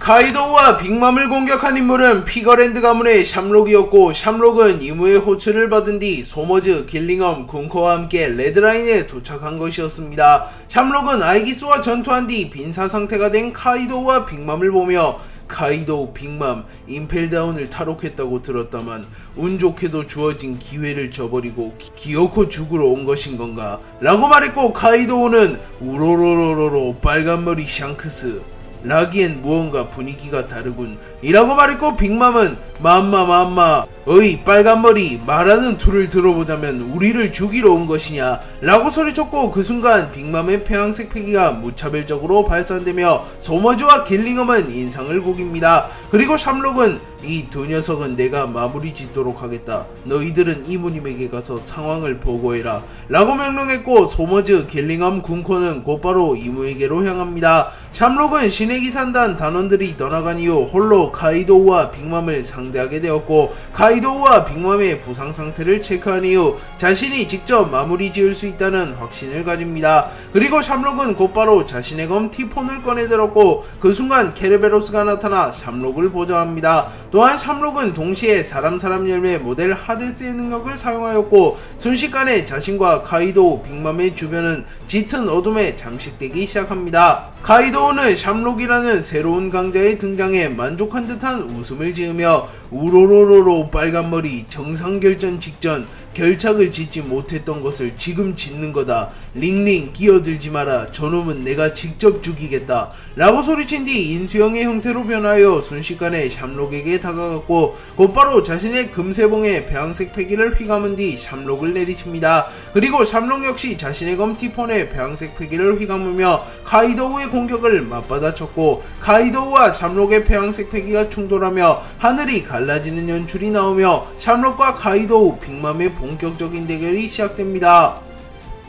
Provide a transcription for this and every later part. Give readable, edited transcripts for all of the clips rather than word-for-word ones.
카이도우와 빅맘을 공격한 인물은 피거랜드 가문의 샴록이었고, 샴록은 이무의 호출을 받은 뒤 소머즈, 길링엄, 군코와 함께 레드라인에 도착한 것이었습니다. 샴록은 아이기스와 전투한 뒤 빈사 상태가 된 카이도우와 빅맘을 보며 카이도우, 빅맘, 임펠다운을 탈옥했다고 들었다만 운 좋게도 주어진 기회를 저버리고 기어코 죽으러 온 것인 건가? 라고 말했고, 카이도우는 우로로로로로 빨간머리 샹크스, 라기엔 무언가 분위기가 다르군 이라고 말했고, 빅맘은 맘마 어이 빨간머리, 말하는 투를 들어보자면 우리를 죽이러 온 것이냐 라고 소리쳤고, 그 순간 빅맘의 폐왕색 패기가 무차별적으로 발산되며 소머즈와 길링엄은 인상을 구깁니다. 그리고 샴록은 이 두 녀석은 내가 마무리 짓도록 하겠다. 너희들은 이모님에게 가서 상황을 보고해라 라고 명령했고, 소머즈, 길링엄, 군코는 곧바로 이모에게로 향합니다. 샴록은 신의 기산단 단원들이 떠나간 이후 홀로 카이도우와 빅맘을 상대하게 되었고, 카이도우와 빅맘의 부상 상태를 체크한 이후 자신이 직접 마무리 지을 수 있다는 확신을 가집니다. 그리고 샴록은 곧바로 자신의 검 티폰을 꺼내들었고, 그 순간 케르베로스가 나타나 샴록을 보좌합니다. 또한 샴록은 동시에 사람 열매 모델 하데스의 능력을 사용하였고, 순식간에 자신과 카이도우, 빅맘의 주변은 짙은 어둠에 잠식되기 시작합니다. 카이도우는 샴록이라는 새로운 강자의 등장에 만족한 듯한 웃음을 지으며 우로로로로 빨간머리, 정상결전 직전 결착을 짓지 못했던 것을 지금 짓는 거다. 링링 끼어들지 마라. 저놈은 내가 직접 죽이겠다 라고 소리친 뒤 인수형의 형태로 변하여 순식간에 샴록에게 다가갔고, 곧바로 자신의 금세봉에 배왕색 패기를 휘감은 뒤 샴록을 내리칩니다. 그리고 샴록 역시 자신의 검 티폰에 배왕색 패기를 휘감으며 카이도우의 공격을 맞받아쳤고, 카이도우와 샴록의 배왕색 패기가 충돌하며 하늘이 갈라지는 연출이 나오며 샴록과 카이도우, 빅맘의 본격적인 대결이 시작됩니다.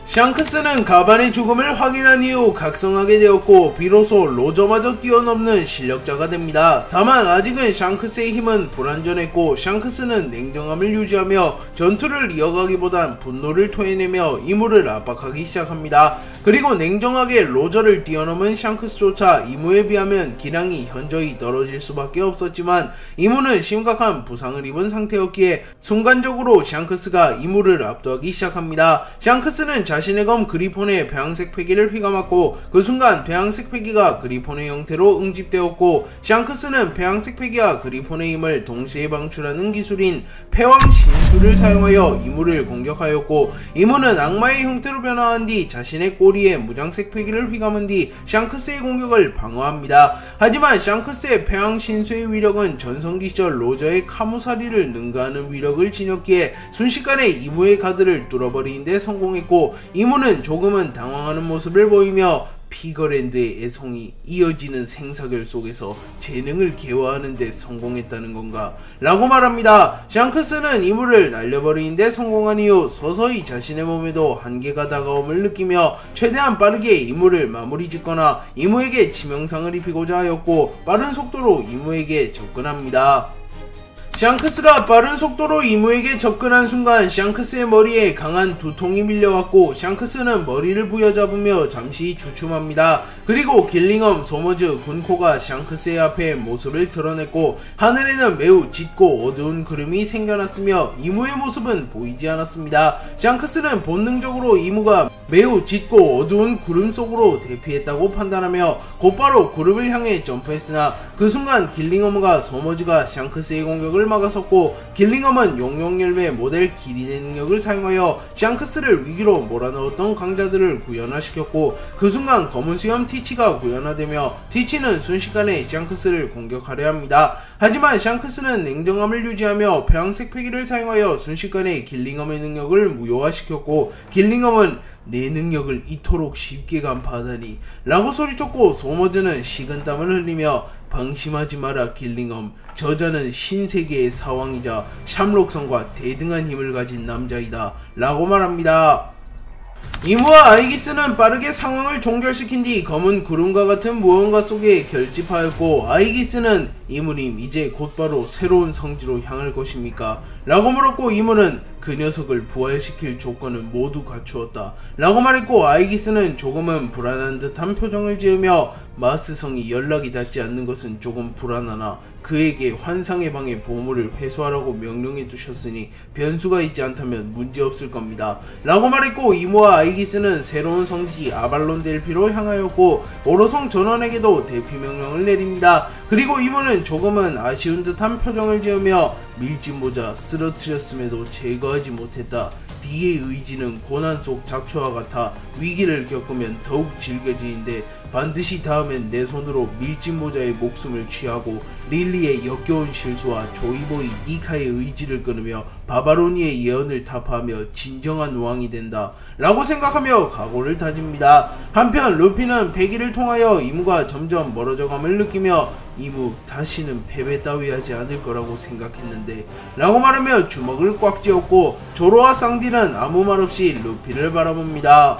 샹크스는 가반의 죽음을 확인한 이후 각성하게 되었고, 비로소 로저마저 뛰어넘는 실력자가 됩니다. 다만 아직은 샹크스의 힘은 불완전했고, 샹크스는 냉정함을 유지하며 전투를 이어가기보단 분노를 토해내며 이무를 압박하기 시작합니다. 그리고 냉정하게 로저를 뛰어넘은 샹크스조차 이무에 비하면 기량이 현저히 떨어질 수밖에 없었지만, 이무는 심각한 부상을 입은 상태였기에 순간적으로 샹크스가 이무를 압도하기 시작합니다. 샹크스는 자신의 검 그리폰의 배왕색 패기를 휘감았고, 그 순간 배왕색 패기가 그리폰의 형태로 응집되었고, 샹크스는 배왕색 패기와 그리폰의 힘을 동시에 방출하는 기술인 패왕 신수를 사용하여 이무를 공격하였고, 이무는 악마의 형태로 변화한 뒤 자신의 꼬리에 무장색 패기를 휘감은 뒤 샹크스의 공격을 방어합니다. 하지만 샹크스의 패왕 신수의 위력은 전성기 시절 로저의 카무사리를 능가하는 위력을 지녔기에 순식간에 이무의 가드를 뚫어버리는 데 성공했고, 이무는 조금은 당황하는 모습을 보이며 피거랜드의 애송이 이어지는 생사결 속에서 재능을 개화하는 데 성공했다는 건가? 라고 말합니다. 샹크스는 이무를 날려버리는 데 성공한 이후 서서히 자신의 몸에도 한계가 다가옴을 느끼며 최대한 빠르게 이무를 마무리 짓거나 이무에게 치명상을 입히고자 하였고, 빠른 속도로 이무에게 접근합니다. 샹크스가 빠른 속도로 이무에게 접근한 순간 샹크스의 머리에 강한 두통이 밀려왔고, 샹크스는 머리를 부여잡으며 잠시 주춤합니다. 그리고 길링엄, 소머즈, 군코가 샹크스의 앞에 모습을 드러냈고, 하늘에는 매우 짙고 어두운 구름이 생겨났으며 이무의 모습은 보이지 않았습니다. 샹크스는 본능적으로 이무가 매우 짙고 어두운 구름 속으로 대피했다고 판단하며 곧바로 구름을 향해 점프했으나, 그 순간 길링엄과 소머즈가 샹크스의 공격을 막아섰고, 길링엄은 용용열매 모델 기린의 능력을 사용하여 샹크스를 위기로 몰아넣었던 강자들을 구현화시켰고, 그 순간 검은 수염 티치가 구현화되며 티치는 순식간에 샹크스를 공격하려 합니다. 하지만 샹크스는 냉정함을 유지하며 배왕색 패기를 사용하여 순식간에 길링엄의 능력을 무효화시켰고, 길링엄은 내 능력을 이토록 쉽게 간파하다니 라고 소리쳤고, 소머즈는 식은땀을 흘리며 방심하지 마라 길링엄, 저자는 신세계의 사왕이자 샴록성과 대등한 힘을 가진 남자이다 라고 말합니다. 이무와 아이기스는 빠르게 상황을 종결시킨 뒤 검은 구름과 같은 무언가 속에 결집하였고, 아이기스는 이무님 이제 곧바로 새로운 성지로 향할 것입니까? 라고 물었고, 이무는 그 녀석을 부활시킬 조건은 모두 갖추었다 라고 말했고, 아이기스는 조금은 불안한 듯한 표정을 지으며 마스성이 연락이 닿지 않는 것은 조금 불안하나 그에게 환상의 방의 보물을 회수하라고 명령해 두셨으니 변수가 있지 않다면 문제없을 겁니다 라고 말했고, 이모와 아이기스는 새로운 성지 아발론 델피로 향하였고 오로성 전원에게도 대피 명령을 내립니다. 그리고 이모는 조금은 아쉬운 듯한 표정을 지으며 밀짚모자 쓰러뜨렸음에도 제거하지 못했다. D의 의지는 고난 속 잡초와 같아 위기를 겪으면 더욱 질겨지는데 반드시 다음엔 내 손으로 밀짚모자의 목숨을 취하고 릴리의 역겨운 실수와 조이보이 니카의 의지를 끊으며 바바로니의 예언을 타파하며 진정한 왕이 된다 라고 생각하며 각오를 다집니다. 한편 루피는 패기를 통하여 이무가 점점 멀어져감을 느끼며 이무 다시는 패배 따위 하지 않을 거라고 생각했는데 라고 말하며 주먹을 꽉 쥐었고, 조로와 쌍디는 아무 말 없이 루피를 바라봅니다.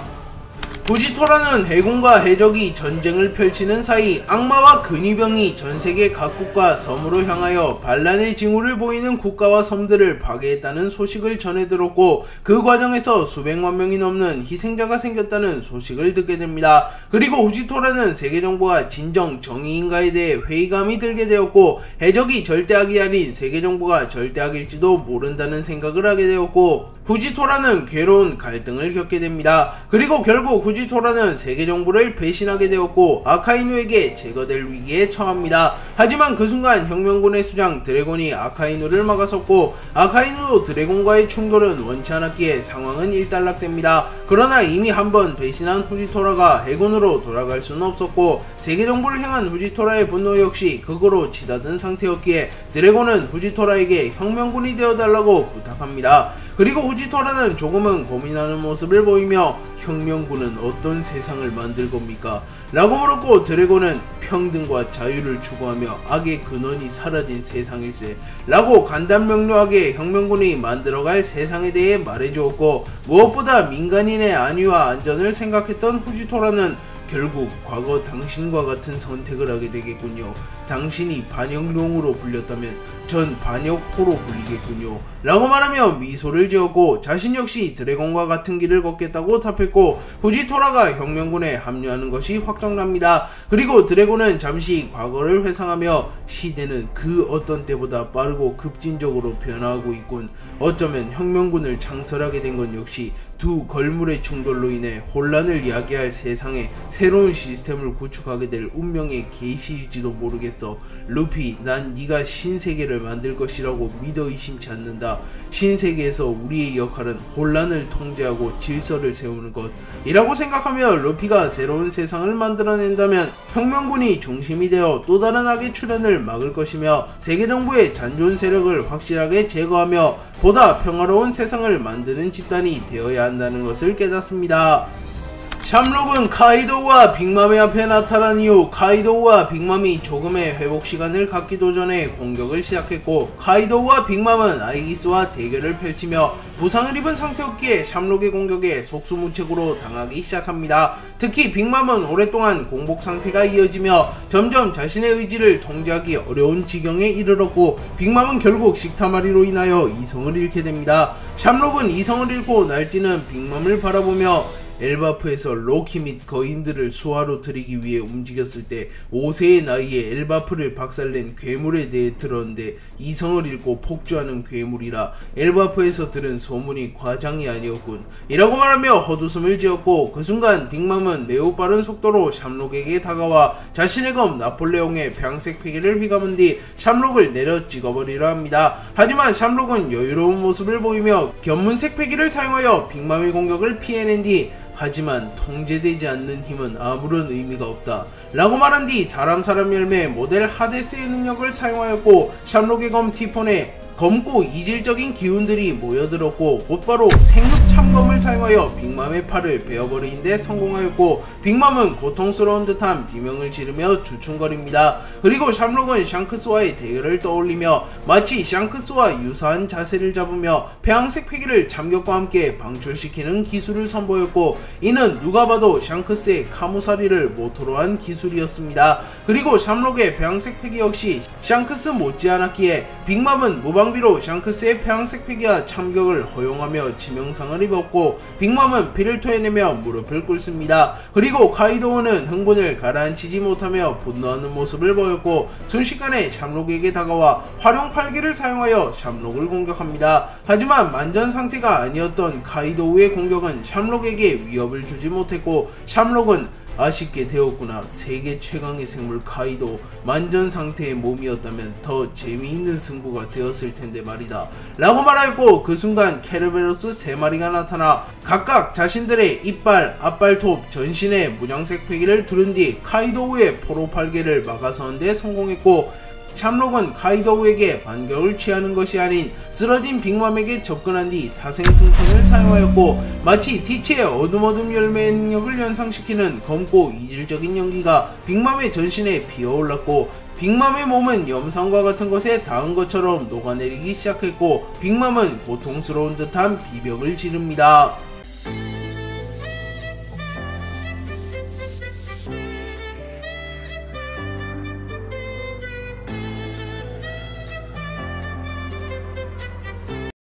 부지토라는 해군과 해적이 전쟁을 펼치는 사이 악마와 근위병이 전세계 각국과 섬으로 향하여 반란의 징후를 보이는 국가와 섬들을 파괴했다는 소식을 전해 들었고, 그 과정에서 수백만 명이 넘는 희생자가 생겼다는 소식을 듣게 됩니다. 그리고 부지토라는 세계정부가 진정 정의인가에 대해 회의감이 들게 되었고, 해적이 절대악이 아닌 세계정부가 절대악일지도 모른다는 생각을 하게 되었고, 후지토라는 괴로운 갈등을 겪게 됩니다. 그리고 결국 후지토라는 세계정부를 배신하게 되었고 아카이누에게 제거될 위기에 처합니다. 하지만 그 순간 혁명군의 수장 드래곤이 아카이누를 막아섰고, 아카이누도 드래곤과의 충돌은 원치 않았기에 상황은 일단락됩니다. 그러나 이미 한번 배신한 후지토라가 해군으로 돌아갈 수는 없었고, 세계정부를 향한 후지토라의 분노 역시 극으로 치닫은 상태였기에 드래곤은 후지토라에게 혁명군이 되어달라고 부탁합니다. 그리고 후지토라는 조금은 고민하는 모습을 보이며 혁명군은 어떤 세상을 만들 겁니까? 라고 물었고, 드래곤은 평등과 자유를 추구하며 악의 근원이 사라진 세상일세 라고 간단명료하게 혁명군이 만들어갈 세상에 대해 말해주었고, 무엇보다 민간인의 안위와 안전을 생각했던 후지토라는 결국 과거 당신과 같은 선택을 하게 되겠군요. 당신이 반역룡으로 불렸다면 전 반역호로 불리겠군요 라고 말하며 미소를 지었고, 자신 역시 드래곤과 같은 길을 걷겠다고 답했고, 후지토라가 혁명군에 합류하는 것이 확정납니다. 그리고 드래곤은 잠시 과거를 회상하며 시대는 그 어떤 때보다 빠르고 급진적으로 변화하고 있군. 어쩌면 혁명군을 창설하게 된 건 역시 두 걸물의 충돌로 인해 혼란을 야기할 세상에 새로운 시스템을 구축하게 될 운명의 계시일지도 모르겠어. 루피, 난 네가 신세계를 만들 것이라고 믿어 의심치 않는다. 신세계에서 우리의 역할은 혼란을 통제하고 질서를 세우는 것 이라고 생각하며, 루피가 새로운 세상을 만들어낸다면 혁명군이 중심이 되어 또 다른 악의 출현을 막을 것이며 세계정부의 잔존 세력을 확실하게 제거하며 보다 평화로운 세상을 만드는 집단이 되어야 한다는 것을 깨닫습니다. 샴록은 카이도우와 빅맘의 앞에 나타난 이후 카이도우와 빅맘이 조금의 회복 시간을 갖기도 전에 공격을 시작했고, 카이도우와 빅맘은 아이기스와 대결을 펼치며 부상을 입은 상태였기에 샴록의 공격에 속수무책으로 당하기 시작합니다. 특히 빅맘은 오랫동안 공복 상태가 이어지며 점점 자신의 의지를 통제하기 어려운 지경에 이르렀고, 빅맘은 결국 식타마리로 인하여 이성을 잃게 됩니다. 샴록은 이성을 잃고 날뛰는 빅맘을 바라보며 엘바프에서 로키 및 거인들을 수하로 들이기 위해 움직였을 때 5세의 나이에 엘바프를 박살낸 괴물에 대해 들었는데 이성을 잃고 폭주하는 괴물이라 엘바프에서 들은 소문이 과장이 아니었군 이라고 말하며 헛웃음을 지었고, 그 순간 빅맘은 매우 빠른 속도로 샴록에게 다가와 자신의 검 나폴레옹의 병색 패기를 휘감은 뒤 샴록을 내려 찍어버리려 합니다. 하지만 샴록은 여유로운 모습을 보이며 견문색 패기를 사용하여 빅맘의 공격을 피해낸 뒤 하지만 통제되지 않는 힘은 아무런 의미가 없다 라고 말한 뒤 사람 열매 모델 하데스의 능력을 사용하였고, 샴록의 검 티폰에 검고 이질적인 기운들이 모여들었고 곧바로 생육 참검을 사용하여 빅맘의 팔을 베어버리는 데 성공하였고, 빅맘은 고통스러운 듯한 비명을 지르며 주춤거립니다. 그리고 샴록은 샹크스와의 대결을 떠올리며 마치 샹크스와 유사한 자세를 잡으며 폐왕색 패기를 참격과 함께 방출시키는 기술을 선보였고, 이는 누가 봐도 샹크스의 카무사리를 모토로 한 기술이었습니다. 그리고 샴록의 폐왕색 패기 역시 샹크스 못지않았기에 빅맘은 무방비로 샹크스의 폐왕색 피기와 참격을 허용하며 치명상을 입었고 빅맘은 피를 토해내며 무릎을 꿇습니다. 그리고 카이도우는 흥분을 가라앉히지 못하며 분노하는 모습을 보였고 순식간에 샴록에게 다가와 활용 팔기를 사용하여 샴록을 공격합니다. 하지만 만전 상태가 아니었던 카이도우의 공격은 샴록에게 위협을 주지 못했고 샴록은 아쉽게 되었구나. 세계 최강의 생물 카이도. 만전 상태의 몸이었다면 더 재미있는 승부가 되었을 텐데 말이다. 라고 말하였고 그 순간 케르베로스 3마리가 나타나 각각 자신들의 이빨, 앞발톱, 전신에 무장색 패기를 두른 뒤 카이도우의 포로 팔개를 막아서는 데 성공했고 샴록은 카이도우에게 반격을 취하는 것이 아닌 쓰러진 빅맘에게 접근한 뒤 사생승천을 사용하였고 마치 티치의 어둠 열매의 능력을 연상시키는 검고 이질적인 연기가 빅맘의 전신에 피어올랐고 빅맘의 몸은 염산과 같은 것에 닿은 것처럼 녹아내리기 시작했고 빅맘은 고통스러운 듯한 비명을 지릅니다.